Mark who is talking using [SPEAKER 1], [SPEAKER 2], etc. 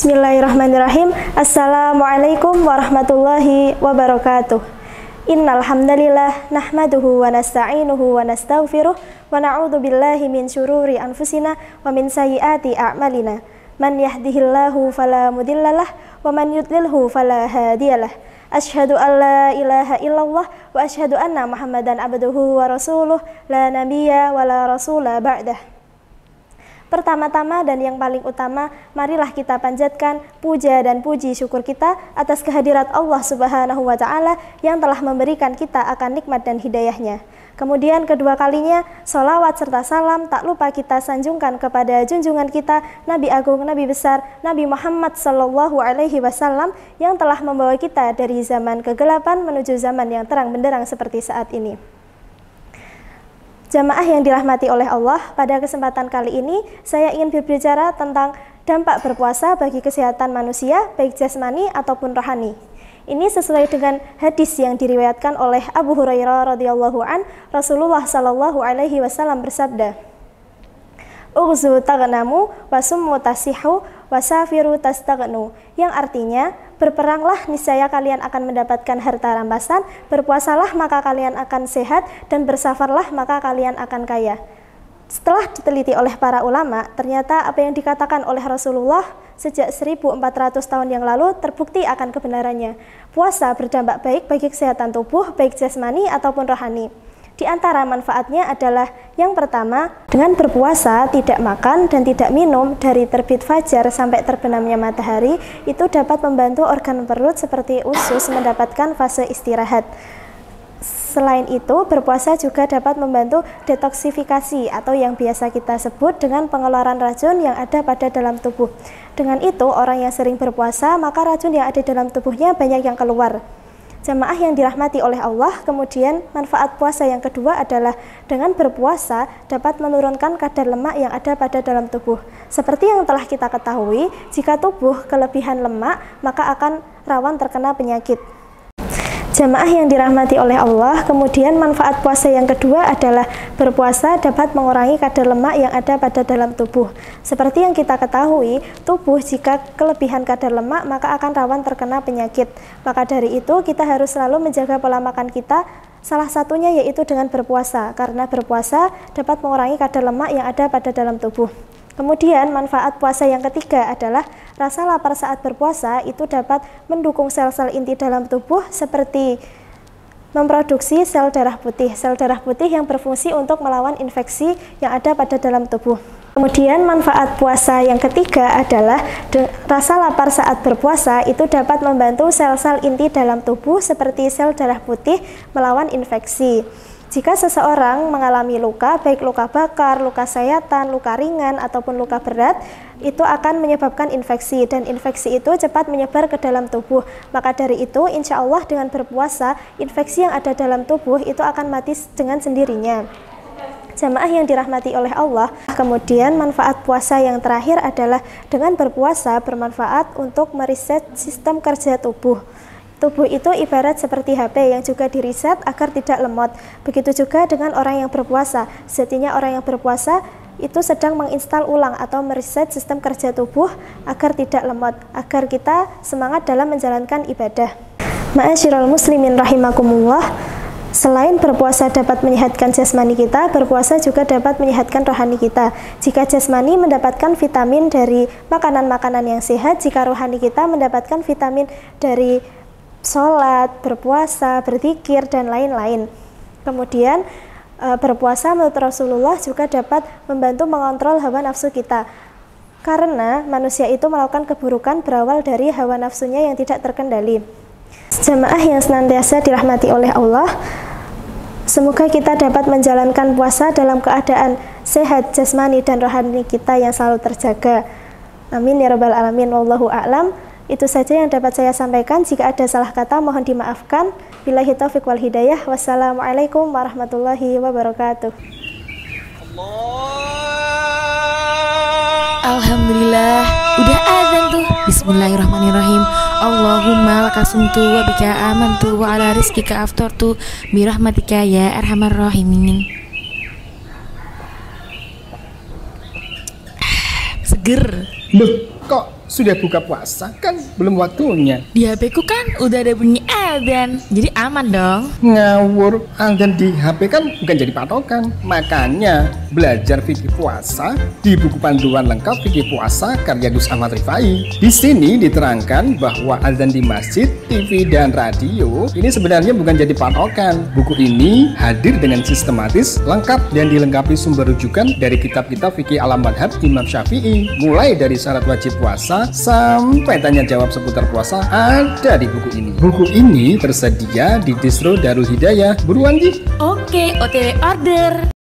[SPEAKER 1] Bismillahirrahmanirrahim. Assalamualaikum warahmatullahi wabarakatuh. Innal hamdalillah nahmaduhu wa nasta'inuhu wa nastaghfiruh wa na'udzu billahi min syururi anfusina wa min sayyiati a'malina. Man yahdihillahu fala mudhillalah wa man yudlilhu fala hadiyalah. Asyhadu an la ilaha illallah wa asyhadu anna Muhammadan abduhu wa rasuluh la nabiyya wa la rasula ba'dah. Pertama-tama dan yang paling utama, marilah kita panjatkan puja dan puji syukur kita atas kehadirat Allah Subhanahu wa Ta'ala yang telah memberikan kita akan nikmat dan hidayahnya. Kemudian kedua kalinya, sholawat serta salam tak lupa kita sanjungkan kepada junjungan kita, Nabi Agung, Nabi Besar, Nabi Muhammad Sallallahu Alaihi Wasallam yang telah membawa kita dari zaman kegelapan menuju zaman yang terang benderang seperti saat ini. Jamaah yang dirahmati oleh Allah, pada kesempatan kali ini saya ingin berbicara tentang dampak berpuasa bagi kesehatan manusia, baik jasmani ataupun rohani. Ini sesuai dengan hadis yang diriwayatkan oleh Abu Hurairah radhiyallahu an, Rasulullah sallallahu alaihi wasallam bersabda, "Ughzu taghnamu wasummu tasihu wasafiru tastaghnu," yang artinya berperanglah niscaya kalian akan mendapatkan harta rampasan, berpuasalah maka kalian akan sehat, dan bersafarlah maka kalian akan kaya. Setelah diteliti oleh para ulama, ternyata apa yang dikatakan oleh Rasulullah sejak 1400 tahun yang lalu terbukti akan kebenarannya. Puasa berdampak baik bagi kesehatan tubuh, baik jasmani ataupun rohani. Di antara manfaatnya adalah yang pertama, dengan berpuasa, tidak makan dan tidak minum dari terbit fajar sampai terbenamnya matahari, itu dapat membantu organ perut seperti usus mendapatkan fase istirahat. Selain itu, berpuasa juga dapat membantu detoksifikasi atau yang biasa kita sebut dengan pengeluaran racun yang ada pada dalam tubuh. Dengan itu, orang yang sering berpuasa, maka racun yang ada dalam tubuhnya banyak yang keluar. Jamaah yang dirahmati oleh Allah, kemudian manfaat puasa yang kedua adalah dengan berpuasa dapat menurunkan kadar lemak yang ada pada dalam tubuh. Seperti yang telah kita ketahui, jika tubuh kelebihan lemak, maka akan rawan terkena penyakit. Jamaah yang dirahmati oleh Allah, kemudian manfaat puasa yang kedua adalah berpuasa dapat mengurangi kadar lemak yang ada pada dalam tubuh. Seperti yang kita ketahui, tubuh jika kelebihan kadar lemak maka akan rawan terkena penyakit. Maka dari itu kita harus selalu menjaga pola makan kita, salah satunya yaitu dengan berpuasa, karena berpuasa dapat mengurangi kadar lemak yang ada pada dalam tubuh. Kemudian manfaat puasa yang ketiga adalah rasa lapar saat berpuasa itu dapat mendukung sel-sel inti dalam tubuh seperti memproduksi sel darah putih yang berfungsi untuk melawan infeksi yang ada pada dalam tubuh. Kemudian manfaat puasa yang ketiga adalah rasa lapar saat berpuasa itu dapat membantu sel-sel inti dalam tubuh seperti sel darah putih melawan infeksi. Jika seseorang mengalami luka, baik luka bakar, luka sayatan, luka ringan, ataupun luka berat, itu akan menyebabkan infeksi, dan infeksi itu cepat menyebar ke dalam tubuh. Maka dari itu, insya Allah dengan berpuasa, infeksi yang ada dalam tubuh itu akan mati dengan sendirinya. Jamaah yang dirahmati oleh Allah, kemudian manfaat puasa yang terakhir adalah dengan berpuasa bermanfaat untuk mereset sistem kerja tubuh. Tubuh itu ibarat seperti HP yang juga diriset agar tidak lemot. Begitu juga dengan orang yang berpuasa. Sejatinya orang yang berpuasa itu sedang menginstal ulang atau mereset sistem kerja tubuh agar tidak lemot, agar kita semangat dalam menjalankan ibadah. Ma'asyiral muslimin rahimakumullah. Selain berpuasa dapat menyehatkan jasmani kita, berpuasa juga dapat menyehatkan rohani kita. Jika jasmani mendapatkan vitamin dari makanan-makanan yang sehat, jika rohani kita mendapatkan vitamin dari sholat, berpuasa, berzikir, dan lain-lain. Kemudian berpuasa menurut Rasulullah juga dapat membantu mengontrol hawa nafsu kita, karena manusia itu melakukan keburukan berawal dari hawa nafsunya yang tidak terkendali. Jamaah yang senantiasa dirahmati oleh Allah, semoga kita dapat menjalankan puasa dalam keadaan sehat jasmani dan rohani kita yang selalu terjaga. Amin ya rabbal alamin. Wallahu a'lam. Itu saja yang dapat saya sampaikan. Jika ada salah kata mohon dimaafkan. Billahi taufiq wal hidayah. Wassalamualaikum warahmatullahi wabarakatuh.
[SPEAKER 2] Alhamdulillah, udah azan tuh. Bismillahirrahmanirrahim. Allahumma lakasumtu wa bika amantu wa ala rizkika aftartu birahmatika ya arhamar rahimin. Seger.
[SPEAKER 3] Loh, kok sudah buka puasa? Kan belum waktunya.
[SPEAKER 2] Di HP ku kan udah ada bunyi adzan, jadi aman dong.
[SPEAKER 3] Ngawur, adzan di HP kan bukan jadi patokan. Makanya belajar fikih puasa di buku panduan lengkap fikih puasa karya Gus Ahmad Rifai. Di sini diterangkan bahwa adzan di masjid, TV, dan radio ini sebenarnya bukan jadi patokan. Buku ini hadir dengan sistematis, lengkap, dan dilengkapi sumber rujukan dari kitab-kitab fikih ala madhab Imam Syafi'i. Mulai dari syarat wajib puasa sampai tanya jawab seputar puasa ada di buku ini. Buku ini tersedia di distro Darul Hidayah. Buruan di.
[SPEAKER 2] Oke, OTW order.